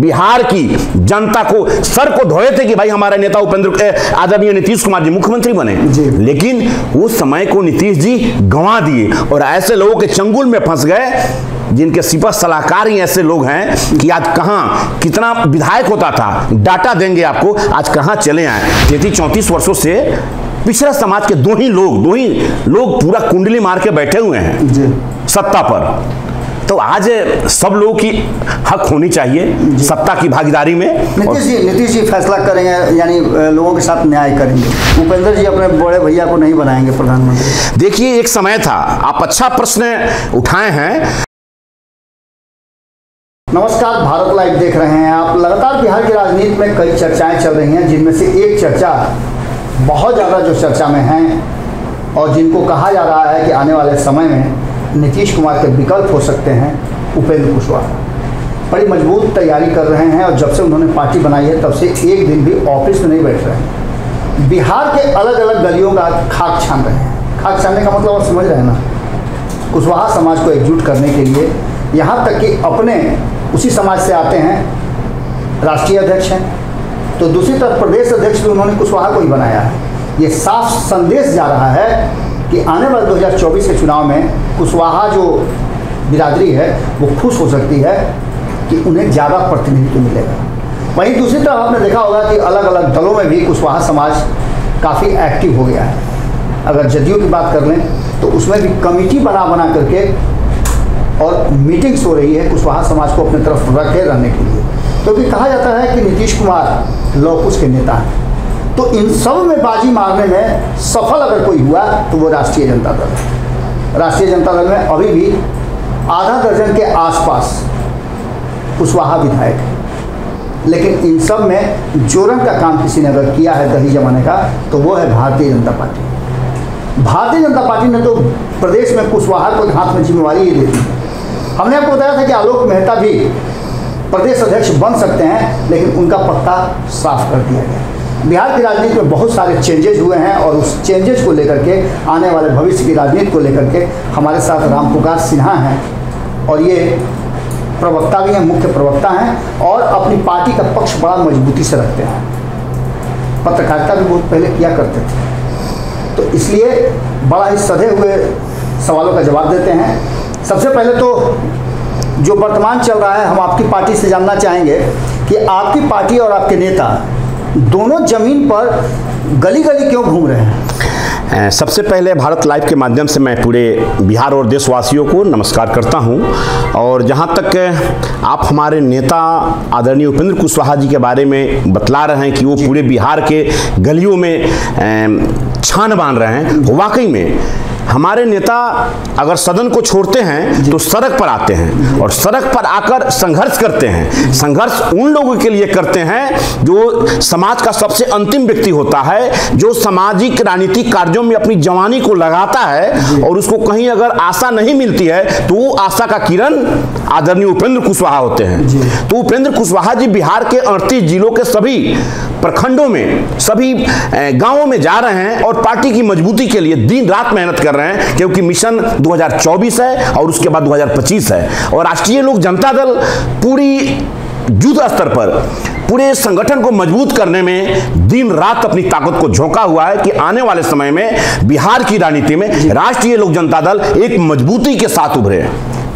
बिहार की जनता को सर को धोए थे कि भाई हमारे नेता आदरणीय नीतीश कुमार जी मुख्यमंत्री बने, लेकिन उस समय को नीतीश जी गंवा दिए और ऐसे लोगों के चंगुल में फंस गए जिनके सिपह सलाहकार ही ऐसे लोग हैं कि आज कहां कितना विधायक होता था, डाटा देंगे आपको, आज कहां चले आए। 33-34 वर्षों से पिछड़ा समाज के दो ही लोग पूरा कुंडली मार के बैठे हुए हैं सत्ता पर। तो आज सब लोगों की हक होनी चाहिए सत्ता की भागीदारी में। नीतीश जी फैसला करेंगे, यानी लोगों के साथ न्याय करेंगे। उपेंद्र जी अपने बड़े भैया को नहीं बनाएंगे प्रधानमंत्री। देखिए, एक समय था, आप अच्छा प्रश्न उठाए हैं। नमस्कार, भारत लाइव देख रहे हैं आप। लगातार बिहार की राजनीति में कई चर्चाएं चल रही हैं, जिनमें से एक चर्चा बहुत ज़्यादा जो चर्चा में हैं और जिनको कहा जा रहा है कि आने वाले समय में नीतीश कुमार के विकल्प हो सकते हैं, उपेंद्र कुशवाहा बड़ी मजबूत तैयारी कर रहे हैं और जब से उन्होंने पार्टी बनाई है तब से एक दिन भी ऑफिस में नहीं बैठ रहे हैं। बिहार के अलग अलग गलियों का खाक छान रहे हैं। खाक छानने का मतलब आप समझ रहे हैं ना, कुशवाहा समाज को एकजुट करने के लिए, यहाँ तक कि अपने उसी समाज से आते हैं, राष्ट्रीय अध्यक्ष हैं, तो दूसरी तरफ प्रदेश अध्यक्ष भी उन्होंने कुशवाहा को ही बनाया है। ये साफ संदेश जा रहा है कि आने वाले 2024 के चुनाव में कुशवाहा जो बिरादरी है वो खुश हो सकती है कि उन्हें ज़्यादा प्रतिनिधित्व मिलेगा। वहीं दूसरी तरफ आपने देखा होगा कि अलग अलग दलों में भी कुशवाहा समाज काफ़ी एक्टिव हो गया है। अगर जदयू की बात कर लें तो उसमें भी कमेटी बना करके और मीटिंग्स हो रही है कुशवाहा समाज को अपने तरफ रखे रहने के लिए, क्योंकि कहा जाता है कि नीतीश कुमार लौकुश के नेता हैं। तो इन सब में बाजी मारने में सफल अगर कोई हुआ तो वो राष्ट्रीय जनता दल है। राष्ट्रीय जनता दल में अभी भी आधा दर्जन के आसपास कुशवाहा विधायक है, लेकिन इन सब में जोरन का काम किसी ने अगर किया है दही जमाने का तो वो है भारतीय जनता पार्टी। भारतीय जनता पार्टी ने तो प्रदेश में कुशवाहा को हाथ में जिम्मेवारी ही दे दी। हमने आपको बताया था कि आलोक मेहता भी प्रदेश अध्यक्ष बन सकते हैं, लेकिन उनका पत्ता साफ कर दिया गया। बिहार की राजनीति में बहुत सारे चेंजेज हुए हैं और उस चेंजेज को लेकर के, आने वाले भविष्य की राजनीति को लेकर के हमारे साथ रामपुकार सिन्हा हैं और ये प्रवक्ता भी हैं, मुख्य प्रवक्ता हैं और अपनी पार्टी का पक्ष बड़ा मजबूती से रखते हैं। पत्रकारिता भी बहुत पहले किया करते थे, तो इसलिए बड़ा ही सधे हुए सवालों का जवाब देते हैं। सबसे पहले तो जो वर्तमान चल रहा है, हम आपकी पार्टी से जानना चाहेंगे कि आपकी पार्टी और आपके नेता दोनों जमीन पर गली गली क्यों घूम रहे हैं? सबसे पहले भारत लाइव के माध्यम से मैं पूरे बिहार और देशवासियों को नमस्कार करता हूं। और जहां तक आप हमारे नेता आदरणीय उपेंद्र कुशवाहा जी के बारे में बतला रहे हैं कि वो पूरे बिहार के गलियों में छान बांध रहे हैं, वाकई में हमारे नेता अगर सदन को छोड़ते हैं तो सड़क पर आते हैं और सड़क पर आकर संघर्ष करते हैं। संघर्ष उन लोगों के लिए करते हैं जो समाज का सबसे अंतिम व्यक्ति होता है, जो सामाजिक राजनीतिक कार्यों में अपनी जवानी को लगाता है और उसको कहीं अगर आशा नहीं मिलती है तो वो आशा का किरण आदरणीय उपेंद्र कुशवाहा होते हैं। तो उपेंद्र कुशवाहा जी बिहार के 38 जिलों के सभी प्रखंडों में, सभी गांवों में जा रहे हैं और पार्टी की मजबूती के लिए दिन रात मेहनत कर रहे हैं, क्योंकि मिशन 2024 है और उसके बाद 2025 है। और राष्ट्रीय लोक जनता दल पूरी युद्ध स्तर पर पूरे संगठन को मजबूत करने में दिन रात अपनी ताकत को झोंका हुआ है कि आने वाले समय में बिहार की राजनीति में राष्ट्रीय लोक जनता दल एक मजबूती के साथ उभरे।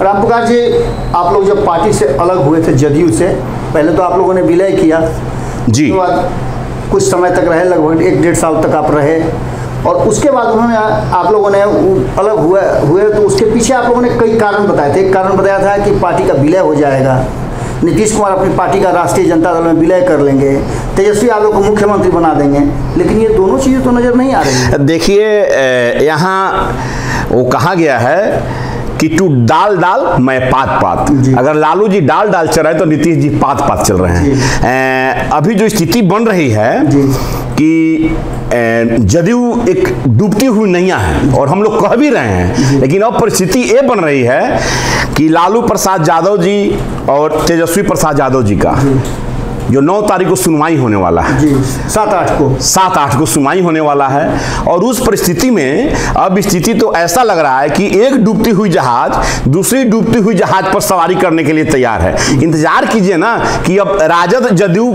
रामपुकार जी, आप लोग जब पार्टी से अलग हुए थे जदयू से, पहले तो आप लोगों ने विलय किया जी, उसके बाद कुछ समय तक रहे, लगभग 1-1.5 साल तक आप रहे और उसके बाद उन्होंने आप लोगों ने अलग हुए तो उसके पीछे आप लोगों ने कई कारण बताए थे। एक कारण बताया था कि पार्टी का विलय हो जाएगा, नीतीश कुमार अपनी पार्टी का राष्ट्रीय जनता दल में विलय कर लेंगे, तेजस्वी यादव को मुख्यमंत्री बना देंगे, लेकिन ये दोनों चीज़ें तो नज़र नहीं आ रही। देखिए, यहाँ वो कहा गया है कि तू डाल डाल मैं पात पात। अगर लालू जी डाल डाल चल रहे हैं तो नीतीश जी पात पात चल रहे हैं। अभी जो स्थिति बन रही है कि जदयू एक डूबती हुई नैया है और हम लोग कह भी रहे हैं, लेकिन अब परिस्थिति ये बन रही है कि लालू प्रसाद यादव जी और तेजस्वी प्रसाद यादव जी का जो 9 तारीख को सुनवाई होने वाला है जी, 7-8 को सुनवाई होने वाला है। और उस परिस्थिति में अब स्थिति तो ऐसा लग रहा है कि एक डूबती हुई जहाज दूसरी डूबती हुई जहाज पर सवारी करने के लिए तैयार है। इंतजार कीजिए ना कि अब राजद जदयू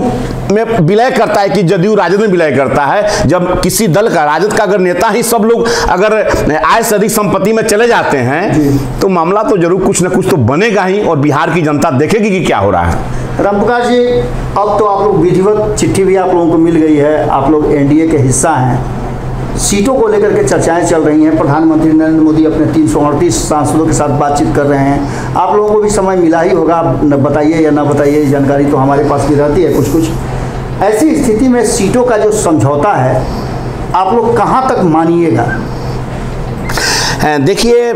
में विलय करता है कि जदयू राजद में विलय करता है। जब किसी दल का, राजद का अगर नेता ही सब लोग अगर आय से अधिक संपत्ति में चले जाते हैं तो मामला तो जरूर कुछ ना कुछ तो बनेगा ही, और बिहार की जनता देखेगी कि क्या हो रहा है। रामप्रकाश जी, अब तो आप लोग विधिवत चिट्ठी भी आप लोगों को मिल गई है, आप लोग एनडीए के हिस्सा हैं। सीटों को लेकर के चर्चाएं चल रही हैं। प्रधानमंत्री नरेंद्र मोदी अपने 338 सांसदों के साथ बातचीत कर रहे हैं। आप लोगों को भी समय मिला ही होगा, बताइए या ना बताइए, जानकारी तो हमारे पास भी रहती है कुछ कुछ। ऐसी स्थिति में सीटों का जो समझौता है आप लोग कहाँ तक मानिएगा? देखिए,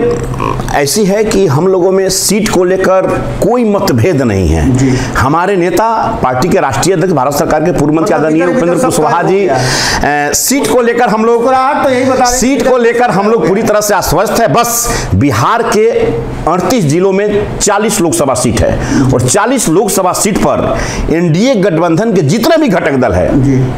ऐसी है कि हम लोगों में सीट को लेकर कोई मतभेद नहीं है। हमारे नेता, पार्टी के राष्ट्रीय अध्यक्ष, भारत सरकार के पूर्व मंत्री आदरणीय उपेंद्र कुशवाहा जी सीट को लेकर हम लोग पूरी तरह से आश्वस्त है। बस बिहार के 38 जिलों में 40 लोकसभा सीट है, और 40 लोकसभा सीट पर एनडीए गठबंधन के जितने भी घटक दल है,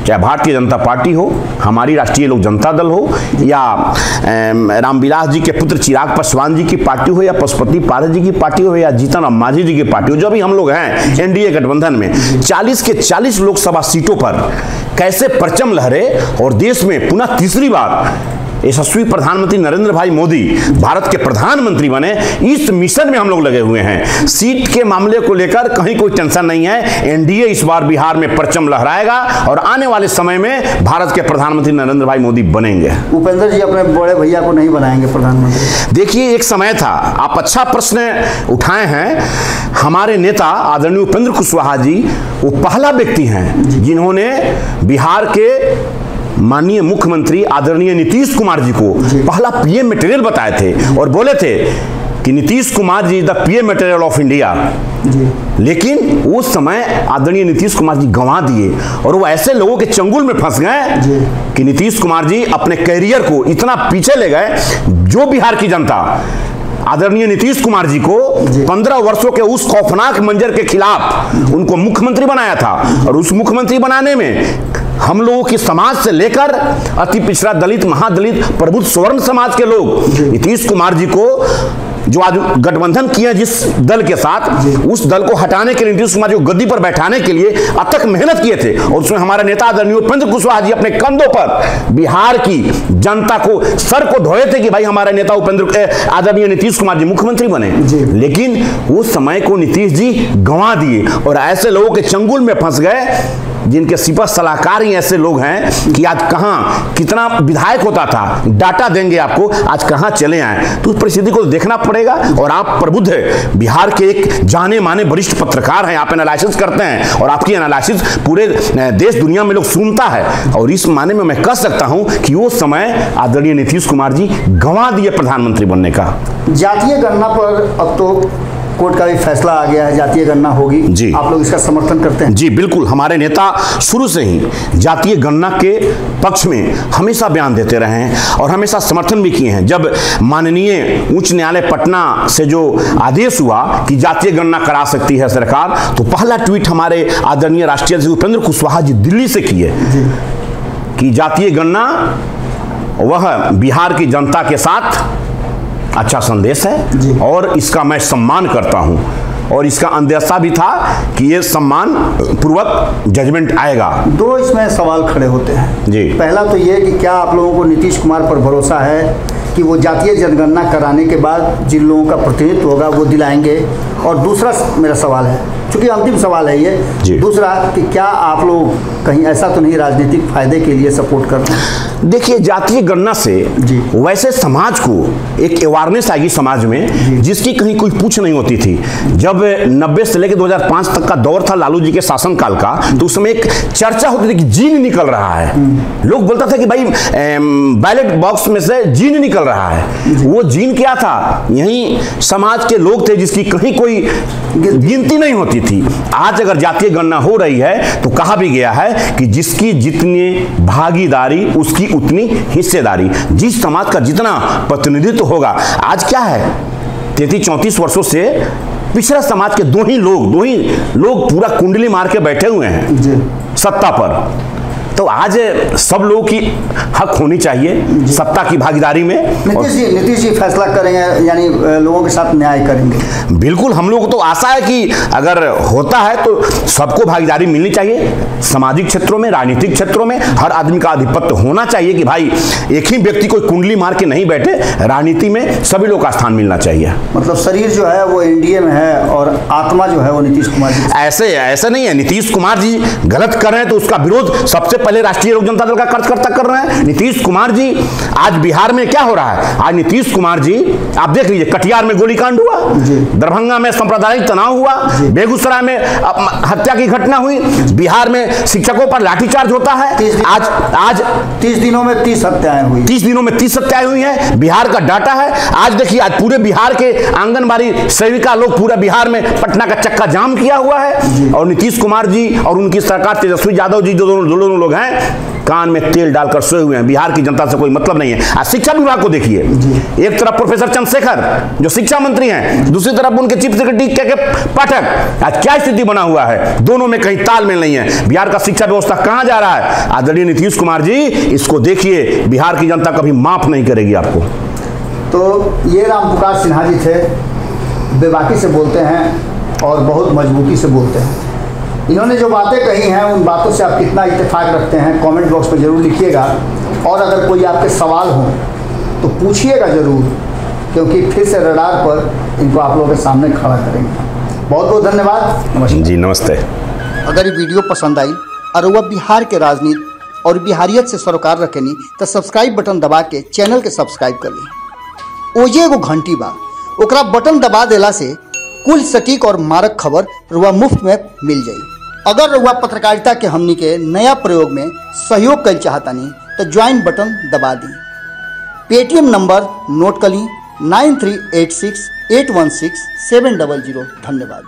चाहे भारतीय जनता पार्टी हो, हमारी राष्ट्रीय लोक जनता दल हो, या रामविलास के पुत्र चिराग पासवान जी की पार्टी हो, या पशुपति पारस जी की पार्टी हो, या जीतन राम मांझी जी की पार्टी हो, जो भी हम लोग हैं एनडीए गठबंधन में, 40 के 40 लोकसभा सीटों पर कैसे परचम लहरे और देश में पुनः तीसरी बार यशस्वी प्रधानमंत्री नरेंद्र भाई मोदी भारत के प्रधानमंत्री बने, इस मिशन में हम लोग लगे हुए हैं। सीट के मामले को लेकर कहीं कोई टेंशन नहीं है। एनडीए इस बार बिहार में परचम लहराएगा और आने वाले समय में भारत के प्रधानमंत्री नरेंद्र भाई मोदी बनेंगे। उपेंद्र जी अपने बड़े भैया को नहीं बनाएंगे प्रधानमंत्री? देखिए, एक समय था, आप अच्छा प्रश्न उठाए हैं। हमारे नेता आदरणीय उपेंद्र कुशवाहा जी वो पहला व्यक्ति हैं जिन्होंने बिहार के माननीय मुख्यमंत्री आदरणीय नीतीश कुमार जी को पहला पीएम मटेरियल बताए थे, और बोले थे कि Nitish Kumar ji the PM material of India. लेकिन उस समय आदरणीय नीतीश कुमार जी गंवा दिए, और वो ऐसे लोगों के चंगुल में फंस गए कि नीतीश कुमार जी अपने कैरियर को इतना पीछे ले गए। जो बिहार की जनता आदरणीय नीतीश कुमार जी को 15 वर्षों के उस खौफनाक मंजर के खिलाफ उनको मुख्यमंत्री बनाया था, और उस मुख्यमंत्री बनाने में हम लोगों की समाज से लेकर अति पिछड़ा, दलित, महादलित, प्रबुद्ध, स्वर्ण समाज के लोग नीतीश कुमार जी को जो आज गठबंधन किए जिस दल के साथ, उस दल को हटाने के लिए, नीतीश कुमार जी को गद्दी पर बैठाने के लिए अथक मेहनत किए थे। और उसमें हमारे नेता आदरणीय उपेंद्र कुशवाहा जी अपने कंधों पर बिहार की जनता को, सर को धोए थे कि भाई हमारे नेता आदरणीय नीतीश कुमार जी मुख्यमंत्री बने। लेकिन उस समय को नीतीश जी गंवा दिए, और ऐसे लोगों के चंगुल में फंस गए जिनके सिपह सलाहकार ही ऐसे लोग हैं कि आज कहां कितना विधायक होता था, डाटा देंगे आपको, आज कहां चले आए। तो उस परिस्थिति को देखना पड़ेगा। और आप प्रबुद्ध बिहार के एक जाने माने वरिष्ठ पत्रकार हैं, आप एनालिसिस करते हैं, और आपकी एनालिसिस पूरे देश दुनिया में लोग सुनता है। और इस माने में मैं कह सकता हूं कि वो समय आदरणीय नीतीश कुमार जी गंवा दिए प्रधानमंत्री बनने का। जातीय गणना पर अब तो कोर्ट का भी फैसला आ गया है, जातीय गणना होगी जी। आप लोग इसका समर्थन करते हैं? जी बिल्कुल, हमारे नेता शुरू से ही जातीय गणना के पक्ष में हमेशा बयान देते रहे हैं और हमेशा समर्थन भी किए हैं। जब माननीय उच्च न्यायालय पटना से जो आदेश हुआ कि जातीय गणना करा सकती है सरकार, तो पहला ट्वीट हमारे आदरणीय राष्ट्रीय अध्यक्ष उपेंद्र कुशवाहा जी दिल्ली से किए कि जातीय गणना वह बिहार की जनता के साथ अच्छा संदेश है और इसका मैं सम्मान करता हूं, और इसका अंदेशा भी था कि ये सम्मान पूर्वक जजमेंट आएगा। दो इसमें सवाल खड़े होते हैं जी। पहला तो ये कि क्या आप लोगों को नीतीश कुमार पर भरोसा है कि वो जातीय जनगणना कराने के बाद जिन लोगों का प्रतिनिधित्व होगा वो दिलाएंगे? और दूसरा मेरा सवाल है, चूंकि अंतिम सवाल है ये, दूसरा कि क्या आप लोग कहीं ऐसा तो नहीं राजनीतिक फायदे के लिए सपोर्ट करते हैं? देखिए, जातीय गणना से वैसे समाज को एक अवेयरनेस आएगी समाज में, जिसकी कहीं कोई पूछ नहीं होती थी। जब 90 से लेकर 2005 तक का दौर था लालू जी के शासनकाल का, तो उस समय एक चर्चा होती थी कि जीन निकल रहा है। लोग बोलता था कि भाई बैलेट बॉक्स में से जीन निकल रहा है। वो जीन क्या था? यही समाज के लोग थे जिसकी कहीं कोई गिनती नहीं होती थी। आज अगर जातीय गणना हो रही है तो कहा भी गया है कि जिसकी जितनी भागीदारी उसकी उतनी हिस्सेदारी, जिस समाज का जितना प्रतिनिधित्व होगा। आज क्या है, 33-34 वर्षों से पिछड़ा समाज के दो ही लोग पूरा कुंडली मार के बैठे हुए हैं जी। सत्ता पर। तो आज सब लोगों की हक होनी चाहिए सत्ता की भागीदारी में। नीतीश जी फैसला करेंगे, यानी लोगों के साथ न्याय करेंगे। बिल्कुल, हम लोग को तो आशा है कि अगर होता है तो सबको भागीदारी मिलनी चाहिए। सामाजिक क्षेत्रों में, राजनीतिक क्षेत्रों में हर आदमी का आधिपत्य होना चाहिए कि भाई एक ही व्यक्ति कोई कुंडली मार के नहीं बैठे, राजनीति में सभी लोग का स्थान मिलना चाहिए। मतलब शरीर जो है वो एनडीए में है और आत्मा जो है वो नीतीश कुमार जी। ऐसे नहीं है। नीतीश कुमार जी गलत कर रहे हैं तो उसका विरोध सबसे पहले राष्ट्रीय लोक जनता दल का कार्यकर्ता कर रहे हैं। नीतीश कुमार जी, आज बिहार में क्या हो रहा है? आज नीतीश कुमार जी आप देख लीजिए, कटिहार में गोलीकांड हुआ, दरभंगा में सांप्रदायिक तनाव हुआ, बेगूसराय में हत्या की घटना हुई, बिहार में शिक्षकों पर लाठीचार्ज होता है। आज 30 दिनों में 30 हत्याएं हुई। 30 दिनों में 30 हत्याएं हुई हैं। बिहार का डाटा है। आज देखिए, आज पूरे बिहार के आंगनबाड़ी सेविका लोग पूरा बिहार में पटना का चक्का जाम किया हुआ है। और नीतीश कुमार जी और उनकी सरकार, तेजस्वी यादव जी जो दोनों लोग हैं, कान में तेल डालकर सोए हुए हैं। बिहार की जनता से कोई मतलब नहीं है। आज शिक्षा विभाग को देखिए, एक तरफ प्रोफेसर चंद्रशेखर जो शिक्षा मंत्री हैं, दूसरी तरफ उनके चीफ सेक्रेटरी के पाठक। आज क्या स्थिति बना हुआ है? दोनों में कहीं तालमेल नहीं है। बिहार का शिक्षा व्यवस्था कहां जा रहा है? आदरणीय नीतीश कुमार जी, इसको देखिए, बिहार की जनता कभी माफ नहीं करेगी आपको। तो ये रामपुकार सिन्हा जी थे, बेबाकी से बोलते हैं और बहुत मजबूती से बोलते हैं। इन्होंने जो बातें कही हैं उन बातों से आप कितना इत्तेफाक रखते हैं कमेंट बॉक्स में ज़रूर लिखिएगा। और अगर कोई आपके सवाल हो तो पूछिएगा ज़रूर, क्योंकि फिर से रडार पर इनको आप लोगों के सामने खड़ा करेंगे। बहुत बहुत धन्यवाद। नमस्ते जी। नमस्ते। अगर ये वीडियो पसंद आई और वह बिहार के राजनीति और बिहारियत से सरोकार रखेनी तो सब्सक्राइब बटन दबा के चैनल के सब्सक्राइब कर ली। ओजे एगो घंटी बा, ओकरा बटन दबा देला से कुल सटीक और मारक खबर रुआ मुफ्त में मिल जाई। अगर रुआ पत्रकारिता के हमनी के नया प्रयोग में सहयोग कर चाहतानी तो ज्वाइन बटन दबा दी। पेटीएम नंबर नोट कर ली 9386816700। धन्यवाद।